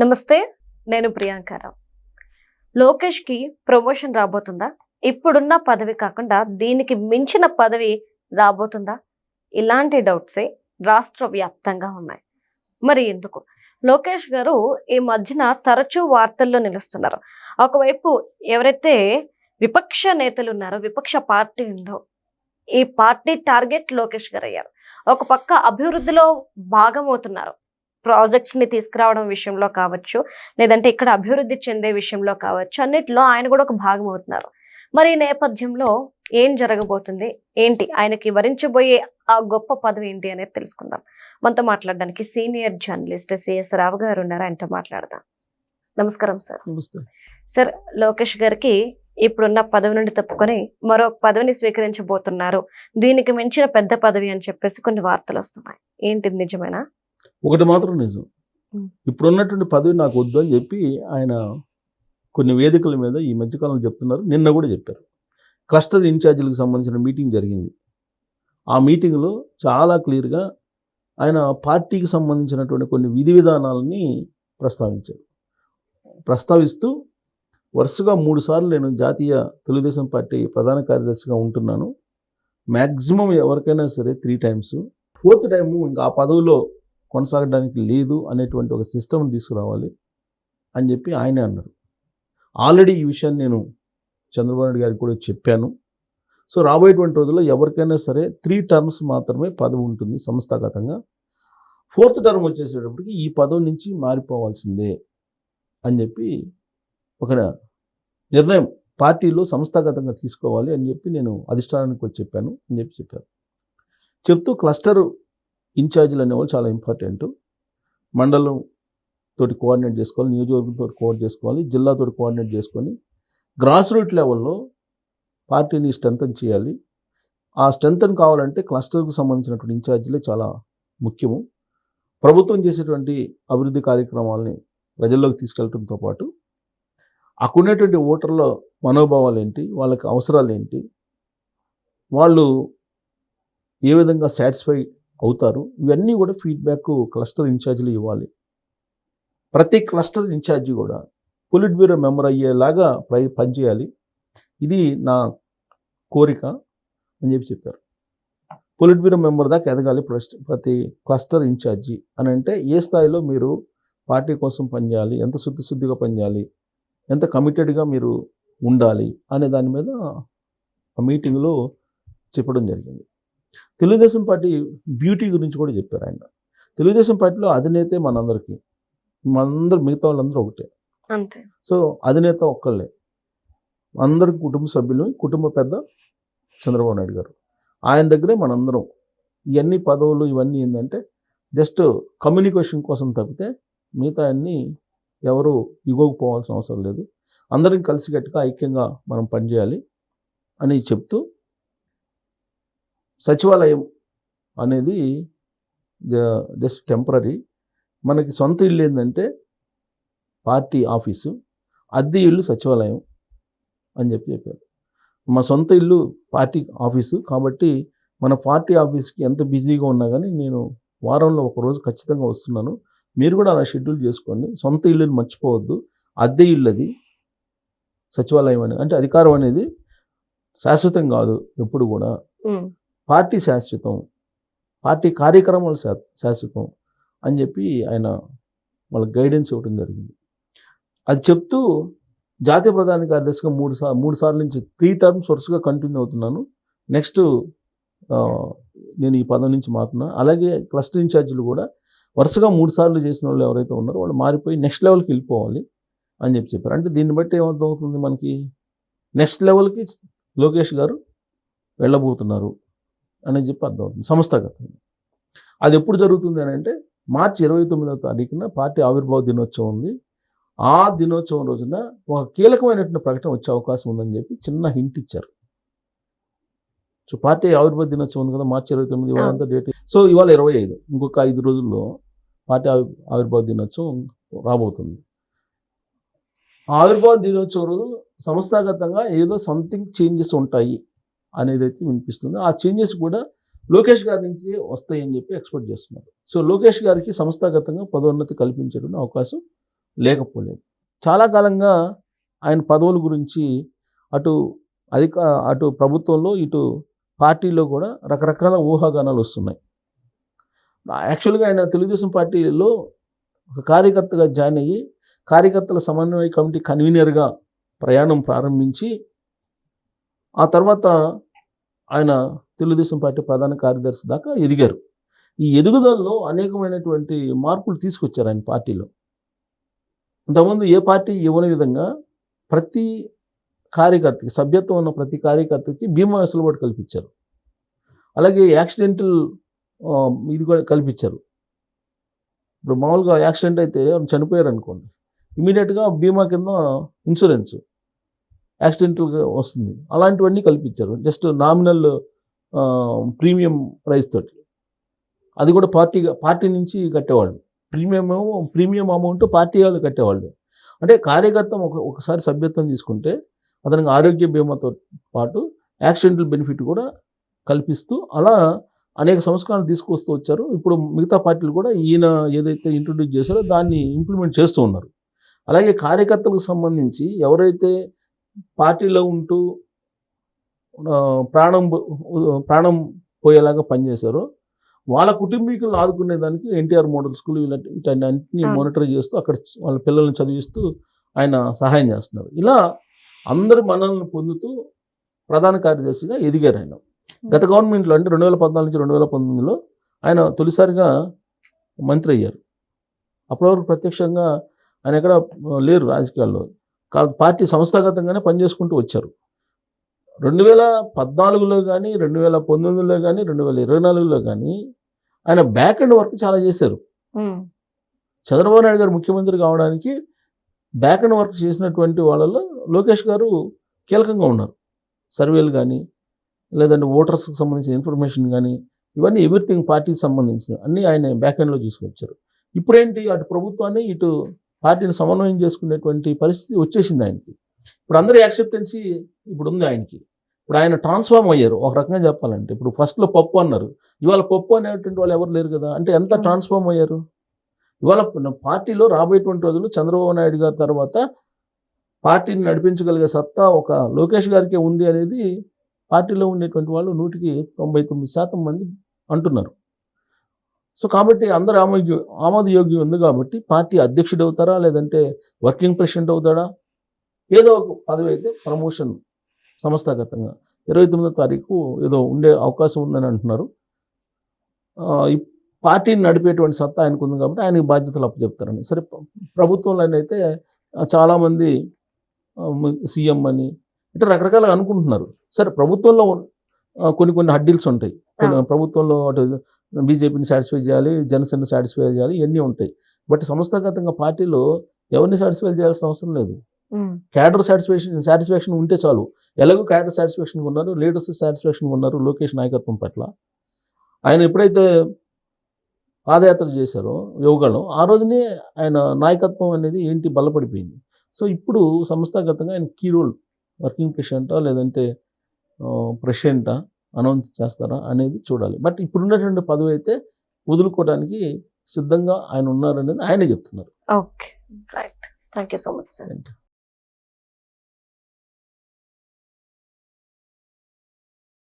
నమస్తే, నేను ప్రియాంకారావు. లోకేష్కి ప్రమోషన్ రాబోతుందా? ఇప్పుడున్న పదవి కాకుండా దీనికి మించిన పదవి రాబోతుందా? ఇలాంటి డౌట్సే రాష్ట్ర వ్యాప్తంగా ఉన్నాయి. మరి ఎందుకు? లోకేష్ గారు ఈ మధ్యన తరచూ వార్తల్లో నిలుస్తున్నారు. ఒకవైపు ఎవరైతే విపక్ష నేతలు ఉన్నారో, విపక్ష పార్టీ ఉందో, ఈ పార్టీ టార్గెట్ లోకేష్ గారు అయ్యారు. ఒక పక్క అభివృద్ధిలో భాగమవుతున్నారు. ప్రాజెక్ట్స్ ని తీసుకురావడం విషయంలో కావచ్చు, లేదంటే ఇక్కడ అభివృద్ధి చెందే విషయంలో కావచ్చు, అన్నిట్లో ఆయన కూడా ఒక భాగం అవుతున్నారు. మరి ఈ నేపథ్యంలో ఏం జరగబోతుంది, ఏంటి ఆయనకి వరించబోయే ఆ గొప్ప పదవి ఏంటి అనేది తెలుసుకుందాం. మనతో మాట్లాడడానికి సీనియర్ జర్నలిస్ట్ సిఎస్ రావు గారు ఉన్నారు, ఆయనతో మాట్లాడదాం. నమస్కారం సార్. నమస్తే సార్, లోకేష్ గారికి ఇప్పుడున్న పదవి నుండి తప్పుకొని మరో పదవిని స్వీకరించబోతున్నారు. దీనికి మించిన పెద్ద పదవి అని చెప్పేసి కొన్ని వార్తలు వస్తున్నాయి. ఏంటి, నిజమేనా? ఒకటి మాత్రం నిజం, ఇప్పుడున్నటువంటి పదవి నాకు వద్దు అని చెప్పి ఆయన కొన్ని వేదికల మీద ఈ మధ్యకాలంలో చెప్తున్నారు. నిన్న కూడా చెప్పారు. క్లస్టర్ ఇన్ఛార్జీలకు సంబంధించిన మీటింగ్ జరిగింది. ఆ మీటింగ్లో చాలా క్లియర్గా ఆయన పార్టీకి సంబంధించినటువంటి కొన్ని విధి విధానాలని ప్రస్తావిస్తూ వరుసగా 3 సార్లు నేను జాతీయ తెలుగుదేశం పార్టీ ప్రధాన కార్యదర్శిగా ఉంటున్నాను. మ్యాక్సిమం ఎవరికైనా సరే 3 times, 4th time ఇంకా ఆ పదవిలో కొనసాగడానికి లేదు అనేటువంటి ఒక సిస్టమ్ తీసుకురావాలి అని చెప్పి ఆయనే అన్నారు. ఆల్రెడీ ఈ విషయాన్ని నేను చంద్రబాబు నాయుడు గారికి కూడా చెప్పాను. సో రాబోయేటువంటి రోజుల్లో ఎవరికైనా సరే 3 terms మాత్రమే పదవి ఉంటుంది సంస్థాగతంగా. 4th term వచ్చేసేటప్పటికి ఈ పదవి నుంచి మారిపోవాల్సిందే అని చెప్పి ఒక నిర్ణయం పార్టీలో సంస్థాగతంగా తీసుకోవాలి అని చెప్పి నేను అధిష్టానానికి వచ్చి చెప్పాను అని చెప్పారు. చెప్తూ క్లస్టర్ ఇన్ఛార్జీలు అనేవాళ్ళు చాలా ఇంపార్టెంట్. మండలం తోటి కోఆర్డినేట్ చేసుకోవాలి, నియోజకవర్గంతో కోఆర్డినేట్ చేసుకోవాలి, జిల్లాతో కోఆర్డినేట్ చేసుకొని గ్రాస్ రూట్ లెవెల్లో పార్టీని స్ట్రెంథన్ చేయాలి. ఆ స్ట్రెంథన్ కావాలంటే క్లస్టర్కు సంబంధించినటువంటి ఇన్ఛార్జీలే చాలా ముఖ్యము. ప్రభుత్వం చేసేటువంటి అభివృద్ధి కార్యక్రమాలని ప్రజల్లోకి తీసుకెళ్లడంతో పాటు అక్కడున్నటువంటి ఓటర్ల మనోభావాలు ఏంటి, వాళ్ళకి అవసరాలు ఏంటి, వాళ్ళు ఏ విధంగా సాటిస్ఫై అవుతారు, ఇవన్నీ కూడా ఫీడ్బ్యాక్ క్లస్టర్ ఇన్ఛార్జీలు ఇవ్వాలి. ప్రతి క్లస్టర్ ఇన్ఛార్జి కూడా పొలిట్ బ్యూరో మెంబర్ అయ్యేలాగా పనిచేయాలి. ఇది నా కోరిక అని చెప్పారు. పొలిట్ బ్యూరో మెంబర్ దాకా ఎదగాలి ప్రతి క్లస్టర్ ఇన్ఛార్జి అని అంటే ఏ స్థాయిలో మీరు పార్టీ కోసం పనిచేయాలి, ఎంత శుద్ధిగా పనిచేయాలి, ఎంత కమిటెడ్గా మీరు ఉండాలి అనే దాని మీద ఆ మీటింగ్లో చెప్పడం జరిగింది. తెలుగుదేశం పార్టీ బ్యూటీ గురించి కూడా చెప్పారు ఆయన. తెలుగుదేశం పార్టీలో అధినేతే మనందరికీ, మిగతా వాళ్ళందరూ ఒకటే. అంతే. సో అధినేత ఒక్కళ్ళే, అందరి కుటుంబ సభ్యులు, కుటుంబ పెద్ద చంద్రబాబు నాయుడు గారు. ఆయన దగ్గరే మనందరం. ఇవన్నీ పదవులు ఇవన్నీ ఏంటంటే జస్ట్ కమ్యూనికేషన్ కోసం తప్పితే మిగతా అన్నీ ఎవరు ఇగోకపోవాల్సిన అవసరం లేదు. అందరం కలిసికట్టుగా ఐక్యంగా మనం పనిచేయాలి అని చెప్తూ, సచివాలయం అనేది జస్ట్ టెంపరీ. మనకి సొంత ఇల్లు ఏంటంటే పార్టీ ఆఫీసు, అద్దె ఇల్లు సచివాలయం అని చెప్పారు. మా సొంత ఇల్లు పార్టీ ఆఫీసు కాబట్టి మన పార్టీ ఆఫీస్కి ఎంత బిజీగా ఉన్నా కానీ నేను వారంలో ఒకరోజు ఖచ్చితంగా వస్తున్నాను. మీరు కూడా అలా షెడ్యూల్ చేసుకోండి. సొంత ఇల్లుని మర్చిపోవద్దు. అద్దె ఇల్లు అది సచివాలయం అనేది. అంటే అధికారం అనేది శాశ్వతం కాదు, ఎప్పుడు కూడా పార్టీ శాశ్వతం, పార్టీ కార్యక్రమాలు శాశ్వతం అని చెప్పి ఆయన వాళ్ళకి గైడెన్స్ ఇవ్వడం జరిగింది. అది చెప్తూ జాతీయ ప్రధాన కార్యదర్శిగా 3 సార్లు నుంచి 3 terms వరుసగా కంటిన్యూ అవుతున్నాను. నెక్స్ట్ నేను ఈ పదం నుంచి మారుతున్నాను. అలాగే క్లస్టర్ ఇన్ఛార్జీలు కూడా వరుసగా 3 సార్లు చేసిన వాళ్ళు ఎవరైతే ఉన్నారో వాళ్ళు మారిపోయి నెక్స్ట్ లెవెల్కి వెళ్ళిపోవాలి అని చెప్పారు. అంటే దీన్ని బట్టి ఏమర్థమవుతుంది మనకి, నెక్స్ట్ లెవెల్కి లోకేష్ గారు వెళ్ళబోతున్నారు అని చెప్పి అర్థమవుతుంది సంస్థాగతంగా. అది ఎప్పుడు జరుగుతుంది అని అంటే మార్చి 29వ తారీఖున పార్టీ ఆవిర్భావ దినోత్సవం ఉంది. ఆ దినోత్సవం రోజున ఒక కీలకమైనటువంటి ప్రకటన వచ్చే అవకాశం ఉందని చెప్పి చిన్న హింట్ ఇచ్చారు. సో పార్టీ ఆవిర్భావ దినోత్సవం ఉంది కదా, మార్చి 29, ఇవాళ డేట్. సో ఇవాళ 25, ఇంకొక 5 రోజుల్లో పార్టీ ఆవిర్భావ దినోత్సవం రాబోతుంది. ఆవిర్భావ దినోత్సవం రోజు సంస్థాగతంగా ఏదో సంథింగ్ చేంజెస్ ఉంటాయి అనేది అయితే వినిపిస్తుంది. ఆ చేంజెస్ కూడా లోకేష్ గారి నుంచి వస్తాయని చెప్పి ఎక్స్పెక్ట్ చేస్తున్నారు. సో లోకేష్ గారికి సంస్థాగతంగా పదోన్నతి కల్పించడం అవకాశం లేకపోలేదు. చాలా కాలంగా ఆయన పదవుల గురించి అటు అటు ప్రభుత్వంలో ఇటు పార్టీలో కూడా రకరకాల ఊహాగానాలు వస్తున్నాయి. యాక్చువల్గా ఆయన తెలుగుదేశం పార్టీలో ఒక కార్యకర్తగా జాయిన్ అయ్యి కార్యకర్తల సమన్వయ కమిటీ కన్వీనర్గా ప్రయాణం ప్రారంభించి ఆ తర్వాత ఆయన తెలుగుదేశం పార్టీ ప్రధాన కార్యదర్శి దాకా ఎదిగారు. ఈ ఎదుగుదలలో అనేకమైనటువంటి మార్పులు తీసుకొచ్చారు ఆయన పార్టీలో. ఇంతకుముందు ఏ పార్టీ ఇవ్వని విధంగా ప్రతి కార్యకర్తకి, సభ్యత్వం ఉన్న ప్రతి కార్యకర్తకి బీమా వెసులుబాటు కల్పించారు. అలాగే యాక్సిడెంటల్ ఇది కూడా కల్పించారు. ఇప్పుడు మామూలుగా యాక్సిడెంట్ అయితే చనిపోయారు అనుకోండి, ఇమీడియట్గా బీమా కింద ఇన్సూరెన్స్ యాక్సిడెంటల్గా వస్తుంది. అలాంటివన్నీ కల్పించారు. జస్ట్ నామినల్ ప్రీమియం ప్రైస్ తోటి. అది కూడా పార్టీ నుంచి కట్టేవాళ్ళు. ప్రీమియం అమౌంట్ పార్టీ వాళ్ళు కట్టేవాళ్ళు. అంటే కార్యకర్త ఒకసారి సభ్యత్వం తీసుకుంటే అతనికి ఆరోగ్య బీమాతో పాటు యాక్సిడెంటల్ బెనిఫిట్ కూడా కల్పిస్తూ అలా అనేక సంస్కరణలు తీసుకొస్తూ వచ్చారు. ఇప్పుడు మిగతా పార్టీలు కూడా ఈయన ఏదైతే ఇంట్రొడ్యూస్ చేశారో దాన్ని ఇంప్లిమెంట్ చేస్తూ ఉన్నారు. అలాగే కార్యకర్తలకు సంబంధించి ఎవరైతే పార్టీలో ఉంటూ ప్రాణం పోయేలాగా పనిచేశారో వాళ్ళ కుటుంబీకులను ఆదుకునే దానికి ఎన్టీఆర్ మోడల్ స్కూల్ వీటన్నింటినీ మానిటర్ చేస్తూ అక్కడ వాళ్ళ పిల్లల్ని చదివిస్తూ ఆయన సహాయం చేస్తున్నారు. ఇలా అందరి మన్ననలను పొందుతూ ప్రధాన కార్యదర్శిగా ఎదిగారు ఆయన. గత గవర్నమెంట్లో అంటే 2014 నుంచి 2019లో ఆయన తొలిసారిగా మంత్రి అయ్యారు. అప్పటి వరకు ప్రత్యక్షంగా ఆయన ఎక్కడ లేరు రాజకీయాల్లో. పార్టీ సంస్థాగతంగానే పనిచేసుకుంటూ వచ్చారు. 2014లో కానీ 2019లో కానీ 2024లో కానీ ఆయన బ్యాక్ అండ్ వర్క్ చాలా చేశారు. చంద్రబాబు నాయుడు గారు ముఖ్యమంత్రి కావడానికి బ్యాక్ అండ్ వర్క్ చేసినటువంటి వాళ్ళలో లోకేష్ గారు కీలకంగా ఉన్నారు. సర్వేలు కానీ లేదంటే ఓటర్స్కి సంబంధించిన ఇన్ఫర్మేషన్ కానీ ఇవన్నీ ఎవ్రీథింగ్ పార్టీకి సంబంధించిన అన్నీ ఆయన బ్యాక్ ఎండ్లో తీసుకొచ్చారు. ఇప్పుడేంటి అటు ప్రభుత్వాన్ని ఇటు పార్టీని సమన్వయం చేసుకునేటువంటి పరిస్థితి వచ్చేసింది ఆయనకి. ఇప్పుడు అందరి యాక్సెప్టెన్సీ ఇప్పుడు ఉంది ఆయనకి. ఇప్పుడు ఆయన ట్రాన్స్ఫార్మ్ అయ్యారు ఒక రకంగా చెప్పాలంటే. ఇప్పుడు ఫస్ట్లో పప్పు అన్నారు, ఇవాళ పప్పు అనేటువంటి వాళ్ళు ఎవరు లేరు కదా. అంటే ఎంత ట్రాన్స్ఫార్మ్ అయ్యారు. ఇవాళ పార్టీలో రాబోయేటువంటి రోజులు చంద్రబాబు నాయుడు గారి తర్వాత పార్టీని నడిపించగలిగే సత్తా ఒక లోకేష్ గారికే ఉంది అనేది పార్టీలో ఉండేటువంటి వాళ్ళు 99% మంది అంటున్నారు. సో కాబట్టి అందరూ ఆమోదయోగ్యం ఉంది కాబట్టి పార్టీ అధ్యక్షుడు అవుతారా లేదంటే వర్కింగ్ ప్రెసిడెంట్ అవుతాడా, ఏదో ఒక పదవి అయితే ప్రమోషన్ సంస్థాగతంగా 29వ తారీఖు ఏదో ఉండే అవకాశం ఉందని అంటున్నారు. ఈ పార్టీని నడిపేటువంటి సత్తా ఆయనకు ఉంది కాబట్టి ఆయనకి బాధ్యతలు అప్పచెప్తారని. సరే, ప్రభుత్వంలో అయితే చాలామంది సీఎం అని అంటే రకరకాలుగా అనుకుంటున్నారు. సరే, ప్రభుత్వంలో కొన్ని హడ్డిల్స్ ఉంటాయి. ప్రభుత్వంలో అటు బీజేపీని సాటిస్ఫై చేయాలి, జనసేన సాటిస్ఫై చేయాలి, ఇవన్నీ ఉంటాయి. బట్ సంస్థాగతంగా పార్టీలో ఎవరిని సాటిస్ఫై చేయాల్సిన అవసరం లేదు. క్యాడర్ సాటిస్ఫాక్షన్ ఉంటే చాలు. ఎలాగో క్యాడర్ సాటిస్ఫాక్షన్ ఉన్నారు, లీడర్స్ సాటిస్ఫాక్షన్ ఉన్నారు లోకేష్ నాయకత్వం పట్ల. ఆయన ఎప్పుడైతే పాదయాత్ర చేశారో యోగాలో ఆ రోజునే ఆయన నాయకత్వం అనేది బలపడిపోయింది. సో ఇప్పుడు సంస్థాగతంగా ఆయన కీ రోల్ వర్కింగ్ ప్రెసిడెంటా లేదంటే ప్రెసిడెంటా అనౌన్స్ చేస్తారా అనేది చూడాలి. బట్ ఇప్పుడున్నటువంటి పదవి అయితే వదులుకోవడానికి సిద్ధంగా ఆయన ఉన్నారనేది ఆయనే చెప్తున్నారు. Okay, right. Thank you so much sir.